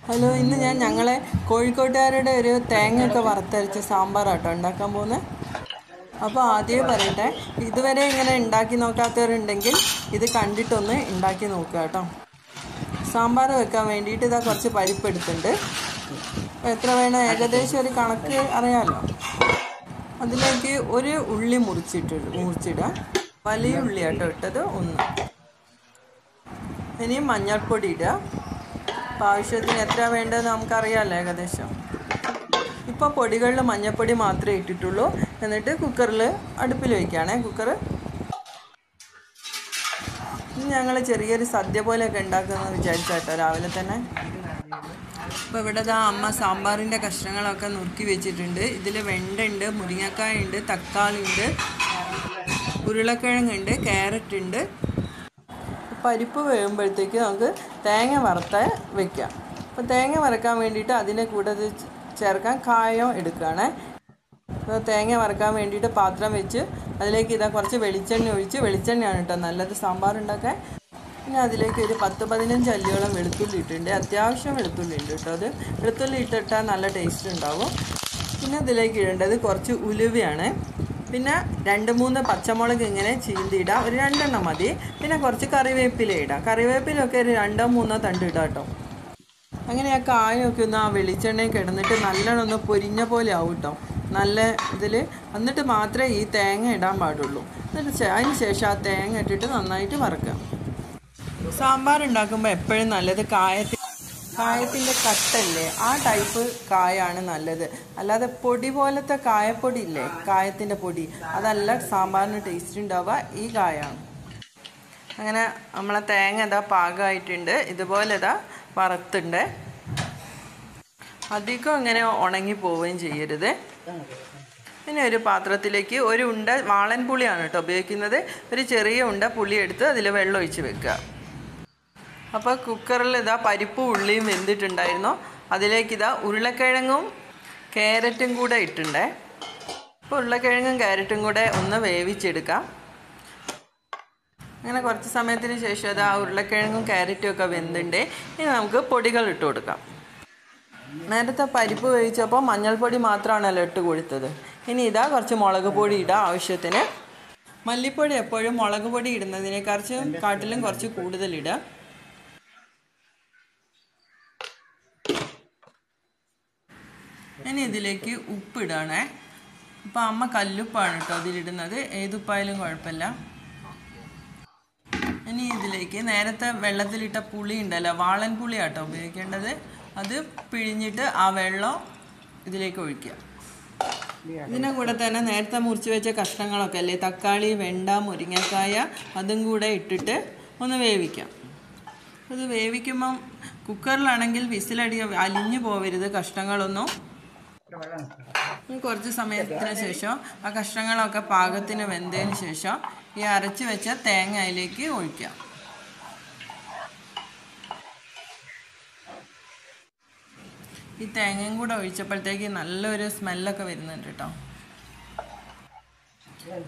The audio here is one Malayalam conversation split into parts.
ഹലോ, ഇന്ന് ഞങ്ങളെ കോഴിക്കോട്ടുകാരുടെ ഒരു തേങ്ങയൊക്കെ വറുത്തരച്ച സാമ്പാറാട്ടോ ഉണ്ടാക്കാൻ പോകുന്നത്. അപ്പോൾ ആദ്യമേ പറയട്ടെ, ഇതുവരെ ഇങ്ങനെ ഉണ്ടാക്കി നോക്കാത്തവരുണ്ടെങ്കിൽ ഇത് കണ്ടിട്ടൊന്ന് ഉണ്ടാക്കി നോക്കുക കേട്ടോ. സാമ്പാർ വെക്കാൻ വേണ്ടിയിട്ട് ഇതാ കുറച്ച് പരിപ്പ് എടുത്തിട്ടുണ്ട്. എത്ര വേണം ഏകദേശം ഒരു കണക്ക് അറിയാമല്ലോ. അതിലേക്ക് ഒരു ഉള്ളി മുറിച്ചിടുക. വലിയ ഉള്ളിയാട്ടോ ഇട്ടത് ഒന്ന്. ഇനി മഞ്ഞൾപ്പൊടി ഇടുക. അപ്പോൾ ആവശ്യത്തിന് എത്ര വേണ്ടതെന്ന് നമുക്കറിയാമല്ലോ ഏകദേശം. ഇപ്പോൾ പൊടികളിൽ മഞ്ഞൾപ്പൊടി മാത്രമേ ഇട്ടിട്ടുള്ളൂ. എന്നിട്ട് കുക്കറിൽ അടുപ്പിൽ വയ്ക്കുകയാണേ. കുക്കർ ഞങ്ങൾ ചെറിയൊരു സദ്യ പോലെയൊക്കെ ഉണ്ടാക്കുമെന്ന് വിചാരിച്ചാട്ടോ രാവിലെ തന്നെ. അപ്പോൾ ഇവിടെ അമ്മ സാമ്പാറിൻ്റെ കഷ്ണങ്ങളൊക്കെ നുറുക്കി വെച്ചിട്ടുണ്ട്. ഇതിൽ വെണ്ടുണ്ട്, മുരിങ്ങക്കായ ഉണ്ട്, തക്കാളി ഉണ്ട്, ഉരുളക്കിഴങ്ങുണ്ട്, ക്യാരറ്റ് ഉണ്ട്. പരിപ്പ് വേകുമ്പോഴത്തേക്ക് നമുക്ക് തേങ്ങ വറുത്ത് വെക്കാം. അപ്പോൾ തേങ്ങ വറുക്കാൻ വേണ്ടിയിട്ട് അതിൻ്റെ കൂടെ ചേർക്കാൻ കായം എടുക്കുകയാണ്. അപ്പോൾ തേങ്ങ വറുക്കാൻ വേണ്ടിയിട്ട് പാത്രം വെച്ച് അതിലേക്ക് കുറച്ച് വെളിച്ചെണ്ണ ഒഴിച്ച്, വെളിച്ചെണ്ണയാണ് കേട്ടോ നല്ലത് സാമ്പാർ ഉണ്ടാക്കാൻ. പിന്നെ അതിലേക്ക് ഒരു 10-15 അല്ലിയോളം വെളുത്തുള്ളി ഇട്ടിട്ടുണ്ട്. അത്യാവശ്യം വെളുത്തുള്ളി ഉണ്ട് കേട്ടോ. അത് വെളുത്തുള്ളി ഇട്ടിട്ടാൽ നല്ല ടേസ്റ്റ് ഉണ്ടാവും. പിന്നെ ഇതിലേക്ക് ഇടേണ്ടത് കുറച്ച് ഉലുവയാണ്. പിന്നെ 2-3 പച്ചമുളക് ഇങ്ങനെ ചീന്തിയിടാം, ഒരു 2 എണ്ണം മതി. പിന്നെ കുറച്ച് കറിവേപ്പില ഇടാം. കറിവേപ്പിലൊക്കെ ഒരു 2-3 തണ്ട് ഇടാം കേട്ടോ. അങ്ങനെ ആ കായൊക്കെ ഒന്ന് ആ വെളിച്ചെണ്ണയിൽ കിടന്നിട്ട് നല്ലോണം ഒന്ന് പൊരിഞ്ഞ പോലെ ആവും കേട്ടോ. നല്ല ഇതിൽ എന്നിട്ട് മാത്രമേ ഈ തേങ്ങ ഇടാൻ പാടുള്ളൂ. എന്നിട്ട് അതിന് ശേഷം ആ തേങ്ങ ഇട്ടിട്ട് നന്നായിട്ട് വറുക്കാം. സാമ്പാർ ഉണ്ടാക്കുമ്പോൾ എപ്പോഴും നല്ലത് കായത്തിൻ്റെ കട്ടല്ലേ, ആ ടൈപ്പ് കായാണ് നല്ലത്. അല്ലാതെ പൊടി പോലത്തെ കായപ്പൊടി ഇല്ലേ, കായത്തിൻ്റെ പൊടി, അതല്ല സാമ്പാറിന് ടേസ്റ്റ് ഉണ്ടാവുക. ഈ കായാണ്. അങ്ങനെ നമ്മളെ തേങ്ങ പാകമായിട്ടുണ്ട്. ഇതുപോലെ വറുത്തുണ്ട്. അധികം ഇങ്ങനെ ഉണങ്ങി പോവുകയും ചെയ്യരുത്. പിന്നെ ഒരു പാത്രത്തിലേക്ക് ഒരു ഉണ്ട വാളൻ പുളിയാണ് കേട്ടോ ഉപയോഗിക്കുന്നത്. ഒരു ചെറിയ ഉണ്ട പുളി എടുത്ത് അതിൽ വെള്ളം ഒഴിച്ച് വെക്കുക. അപ്പോൾ കുക്കറിൽ പരിപ്പ് ഉള്ളിയും വെന്തിട്ടുണ്ടായിരുന്നു. അതിലേക്ക് ഉരുളക്കിഴങ്ങും ക്യാരറ്റും കൂടെ ഇട്ടുണ്ടേ. അപ്പോൾ ഉരുളക്കിഴങ്ങും ക്യാരറ്റും കൂടെ ഒന്ന് വേവിച്ചെടുക്കാം. അങ്ങനെ കുറച്ച് സമയത്തിന് ശേഷം ആ ഉരുളക്കിഴങ്ങും ക്യാരറ്റും ഒക്കെ വെന്തുണ്ട്. ഇനി നമുക്ക് പൊടികൾ ഇട്ട് കൊടുക്കാം. നേരത്തെ പരിപ്പ് വേവിച്ചപ്പോൾ മഞ്ഞൾപ്പൊടി മാത്രമാണല്ലോ ഇട്ട് കൊടുത്തത്. ഇനി കുറച്ച് മുളക് പൊടി ഇടാം ആവശ്യത്തിന്. മല്ലിപ്പൊടി എപ്പോഴും മുളക് പൊടി ഇടുന്നതിനെക്കാട്ടിലും കുറച്ച് കൂടുതലിടുക. ഇനി ഇതിലേക്ക് ഉപ്പിടണേ. ഇപ്പം അമ്മ കല്ലുപ്പാണ് കേട്ടോ അതിലിടുന്നത്. ഏതുപ്പായാലും കുഴപ്പമില്ല. ഇനി ഇതിലേക്ക് നേരത്തെ വെള്ളത്തിലിട്ട പുളി ഉണ്ടല്ലോ, വാളൻ പുളിയാട്ടോ ഉപയോഗിക്കേണ്ടത്. അത് പിഴിഞ്ഞിട്ട് ആ വെള്ളം ഇതിലേക്ക് ഒഴിക്കുക. ഇതിൻ്റെ കൂടെ തന്നെ നേരത്തെ മുറിച്ച് വെച്ച കഷ്ണങ്ങളൊക്കെ അല്ലേ, തക്കാളി, വെണ്ട, മുരിങ്ങക്കായ, അതും കൂടെ ഇട്ടിട്ട് ഒന്ന് വേവിക്കാം. അത് വേവിക്കുമ്പം കുക്കറിലാണെങ്കിൽ അലിഞ്ഞു പോവരുത് കഷ്ണങ്ങളൊന്നും. കുറച്ച് സമയത്തിന് ശേഷം ആ കഷ്ണങ്ങളൊക്കെ പാകത്തിന് വെന്തതിന് ശേഷം ഈ അരച്ച് വെച്ച തേങ്ങ അതിലേക്ക് ഒഴിക്കാം. ഈ തേങ്ങയും കൂടെ ഒഴിച്ചപ്പോഴത്തേക്ക് നല്ലൊരു സ്മെല്ലൊക്കെ വരുന്നുണ്ട് കേട്ടോ.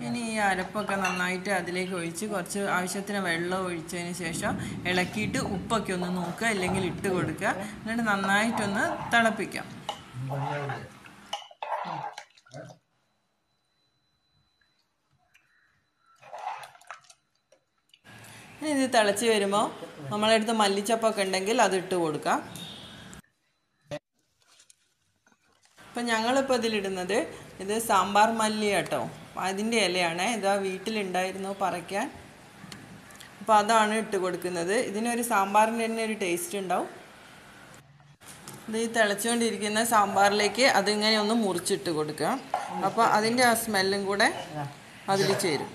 ഇനി ഈ അരപ്പൊക്കെ നന്നായിട്ട് അതിലേക്ക് ഒഴിച്ച് കുറച്ച് ആവശ്യത്തിന് വെള്ളം ഒഴിച്ചതിന് ശേഷം ഇളക്കിയിട്ട് ഉപ്പൊക്കെ ഒന്ന് നോക്കുക, അല്ലെങ്കിൽ ഇട്ട് കൊടുക്കുക. എന്നിട്ട് നന്നായിട്ടൊന്ന് തിളപ്പിക്കാം. ഇനി ഇത് തിളച്ച് വരുമ്പോൾ നമ്മളടുത്ത് മല്ലിച്ചപ്പൊക്കെ ഉണ്ടെങ്കിൽ അത് ഇട്ട് കൊടുക്കാം. അപ്പം ഞങ്ങളിപ്പോൾ ഇതിലിടുന്നത് ഇത് സാമ്പാർ മല്ലി കേട്ടോ. അതിൻ്റെ ഇലയാണ്. വീട്ടിലുണ്ടായിരുന്നു പറിക്കാൻ. അപ്പോൾ അതാണ് ഇട്ട് കൊടുക്കുന്നത്. ഇതിനൊരു സാമ്പാറിൻ്റെ തന്നെ ഒരു ടേസ്റ്റ് ഉണ്ടാവും. ഈ തിളച്ചുകൊണ്ടിരിക്കുന്ന സാമ്പാറിലേക്ക് അതിങ്ങനെ ഒന്ന് മുറിച്ചിട്ട് കൊടുക്കുക. അപ്പോൾ അതിൻ്റെ ആ സ്മെല്ലും കൂടെ അതിൽ ചേരും.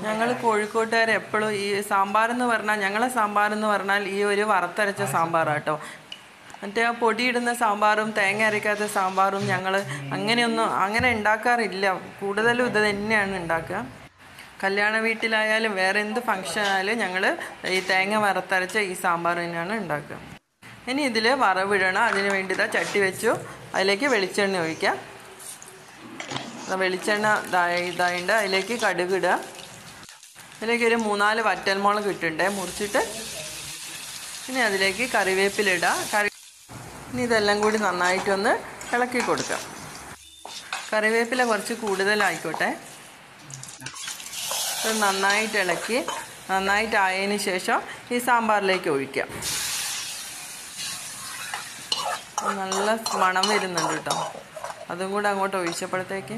ഞങ്ങൾ കോഴിക്കോട്ടുകാർ എപ്പോഴും ഈ സാമ്പാറെന്ന് പറഞ്ഞാൽ, ഞങ്ങളെ സാമ്പാറെന്ന് പറഞ്ഞാൽ ഈ ഒരു വറുത്തരച്ച സാമ്പാറാട്ടോ. മറ്റേ ആ പൊടിയിടുന്ന സാമ്പാറും തേങ്ങ അരയ്ക്കാത്ത സാമ്പാറും ഞങ്ങൾ അങ്ങനെ ഉണ്ടാക്കാറില്ല. കൂടുതലും ഇത് തന്നെയാണ് ഉണ്ടാക്കുക. കല്യാണ വീട്ടിലായാലും വേറെ എന്ത് ഫംഗ്ഷൻ ആയാലും ഞങ്ങൾ ഈ തേങ്ങ വറുത്തരച്ച ഈ സാമ്പാർ തന്നെയാണ് ഉണ്ടാക്കുക. ഇനി ഇതിൽ വറവിടണം. അതിന് വേണ്ടി ചട്ടി വെച്ചു. അതിലേക്ക് വെളിച്ചെണ്ണ ഒഴിക്കാം. വെളിച്ചെണ്ണ ഇതായിട്ട് അതിലേക്ക് കടുക് ഇടുക. അതിലേക്ക് ഒരു 3-4 വറ്റൽമുളക് ഇട്ടിട്ടുണ്ട് മുറിച്ചിട്ട്. ഇനി അതിലേക്ക് കറിവേപ്പില ഇടാം. ഇനി ഇതെല്ലാം കൂടി നന്നായിട്ടൊന്ന് ഇളക്കി കൊടുക്കാം. കറിവേപ്പില കുറച്ച് കൂടുതലായിക്കോട്ടെ. ഇത് നന്നായിട്ട് ഇളക്കി നന്നായിട്ടായതിന് ശേഷം ഈ സാമ്പാറിലേക്ക് ഒഴിക്കാം. നല്ല മണം വരുന്നുണ്ട് കേട്ടോ. അതും കൂടെ അങ്ങോട്ട് ഒഴിച്ചപ്പോഴത്തേക്ക്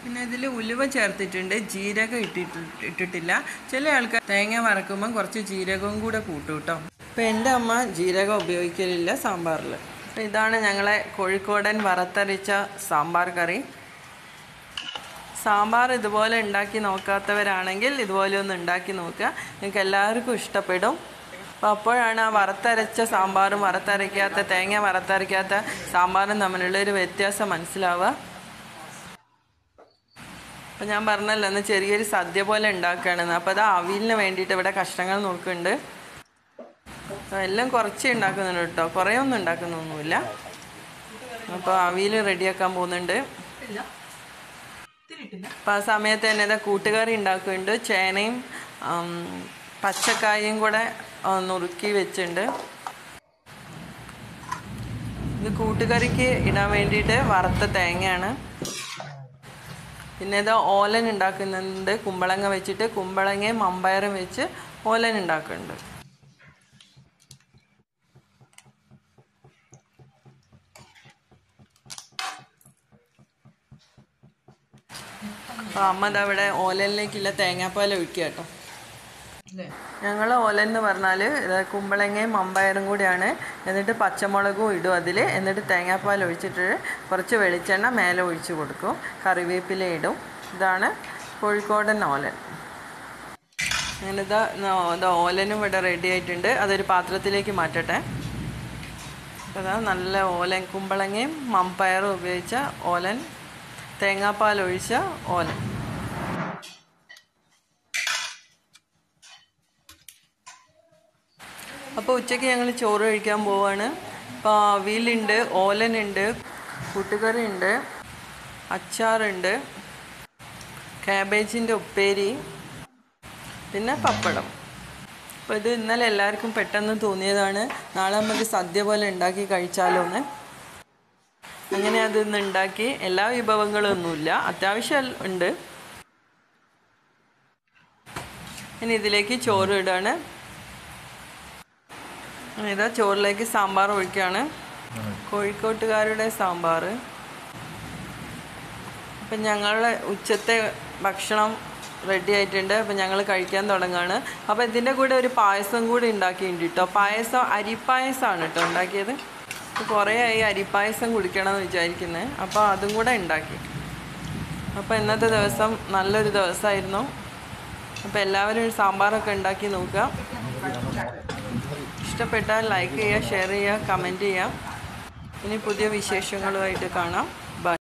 പിന്നെ ഇതിൽ ഉലുവ ചേർത്തിട്ടുണ്ട്, ജീരകം ഇട്ടിട്ടില്ല. ചില ആൾക്കാർ തേങ്ങ വറക്കുമ്പം കുറച്ച് ജീരകവും കൂടെ കൂട്ടും കേട്ടോ. അപ്പോൾ എൻ്റെ അമ്മ ജീരകം ഉപയോഗിക്കലില്ല സാമ്പാറിൽ. അപ്പോൾ ഇതാണ് ഞങ്ങളെ കോഴിക്കോടൻ വറുത്തരച്ച സാമ്പാർ കറി. സാമ്പാർ ഇതുപോലെ ഉണ്ടാക്കി നോക്കാത്തവരാണെങ്കിൽ ഇതുപോലെ ഒന്ന് ഉണ്ടാക്കി നോക്കുക. നിങ്ങൾക്ക് എല്ലാവർക്കും ഇഷ്ടപ്പെടും. അപ്പോൾ അപ്പോഴാണ് ആ വറുത്തരച്ച സാമ്പാറും തേങ്ങ വറുത്തരയ്ക്കാത്ത സാമ്പാറും തമ്മിലുള്ളൊരു വ്യത്യാസം മനസ്സിലാവുക. അപ്പോൾ ഞാൻ പറഞ്ഞല്ലോ ഒന്ന് ചെറിയൊരു സദ്യ പോലെ ഉണ്ടാക്കുകയാണെന്ന്. അപ്പോൾ അത് അവിയലിന് വേണ്ടിയിട്ട് ഇവിടെ കഷ്ണങ്ങൾ നോക്കുന്നുണ്ട്. എല്ലാം കുറച്ചേ ഉണ്ടാക്കുന്നുണ്ട് കേട്ടോ, കുറേ ഒന്നും ഉണ്ടാക്കുന്നൊന്നുമില്ല. അപ്പോൾ അവിയൽ റെഡിയാക്കാൻ പോകുന്നുണ്ട്. അപ്പോൾ ആ സമയത്ത് തന്നെ ഇതാ കൂട്ടുകറി ഉണ്ടാക്കുന്നുണ്ട്. ചേനയും പച്ചക്കായും കൂടെ നുറുക്കി വെച്ചിട്ടുണ്ട്. ഇത് കൂട്ടുകറിക്ക് ഇടാൻ വേണ്ടിയിട്ട് വറുത്ത തേങ്ങയാണ്. പിന്നെ ഇത് ഓലൻ ഉണ്ടാക്കുന്നുണ്ട്. കുമ്പളങ്ങ വെച്ചിട്ട് കുമ്പളങ്ങയും മമ്പയറും വെച്ച് ഓലൻ ഉണ്ടാക്കുന്നുണ്ട്. അപ്പോൾ അമ്മ ഇതവിടെ ഓലനിലേക്കുള്ള തേങ്ങാപ്പാൽ ഒഴിക്കുക കേട്ടോ. ഞങ്ങൾ ഓലൻ എന്ന് പറഞ്ഞാൽ കുമ്പളങ്ങയും മമ്പയറും കൂടിയാണ്. എന്നിട്ട് പച്ചമുളകും ഇടും അതിൽ. എന്നിട്ട് തേങ്ങാപ്പാൽ ഒഴിച്ചിട്ട് കുറച്ച് വെളിച്ചെണ്ണ മേലെ ഒഴിച്ച് കൊടുക്കും. കറിവേപ്പില ഇടും. ഇതാണ് കോഴിക്കോടൻ ഓലൻ. ഞാനിതാ ഓലനും ഇവിടെ റെഡി ആയിട്ടുണ്ട്. അതൊരു പാത്രത്തിലേക്ക് മാറ്റട്ടെ. അപ്പോൾ അതാ നല്ല ഓലൻ, കുമ്പളങ്ങയും മമ്പയറും ഉപയോഗിച്ച ഓലൻ, തേങ്ങാപ്പാൽ ഒഴിച്ച ഓലൻ. അപ്പോൾ ഉച്ചയ്ക്ക് ഞങ്ങൾ ചോറ് കഴിക്കാൻ പോവാണ്. അപ്പോൾ അവിയലുണ്ട്, ഓലനുണ്ട്, കൂട്ടുകറി ഉണ്ട്, അച്ചാറുണ്ട്, കാബേജിൻ്റെ ഉപ്പേരി, പിന്നെ പപ്പടം. അപ്പോൾ ഇത് ഇന്നലെ എല്ലാവർക്കും പെട്ടെന്ന് തോന്നിയതാണ്, നാളെ നമുക്ക് സദ്യ പോലെ ഉണ്ടാക്കി കഴിച്ചാലോ എന്ന്. അങ്ങനെ അതൊന്ന് ഉണ്ടാക്കി. എല്ലാ വിഭവങ്ങളും ഒന്നുമില്ല, അത്യാവശ്യം ഉണ്ട്. ഇനി ഇതിലേക്ക് ചോറ് ഇടാണ്. ഇതാ ചോറിലേക്ക് സാമ്പാർ ഒഴിക്കുകയാണ്. കോഴിക്കോട്ടുകാരുടെ സാമ്പാർ. അപ്പം ഞങ്ങളുടെ ഉച്ചത്തെ ഭക്ഷണം റെഡി ആയിട്ടുണ്ട്. അപ്പം ഞങ്ങൾ കഴിക്കാൻ തുടങ്ങുകയാണ്. അപ്പോൾ ഇതിൻ്റെ കൂടെ ഒരു പായസം കൂടി ഉണ്ടാക്കിയിട്ടുണ്ട് കേട്ടോ. പായസം അരിപ്പായസമാണ് കേട്ടോ ഉണ്ടാക്കിയത്. കുറേ ആയി അരിപ്പായസം കുടിക്കണമെന്ന് വിചാരിക്കുന്നത്. അപ്പോൾ അതും കൂടെ ഉണ്ടാക്കി. അപ്പോൾ ഇന്നത്തെ ദിവസം നല്ലൊരു ദിവസമായിരുന്നു. അപ്പോൾ എല്ലാവരും സാമ്പാറൊക്കെ ഉണ്ടാക്കി നോക്കുക. ഇഷ്ടപ്പെട്ടാൽ ലൈക്ക് ചെയ്യുക, ഷെയർ ചെയ്യുക, കമൻറ്റ് ചെയ്യുക. ഇനി പുതിയ വിശേഷങ്ങളുമായിട്ട് കാണാം.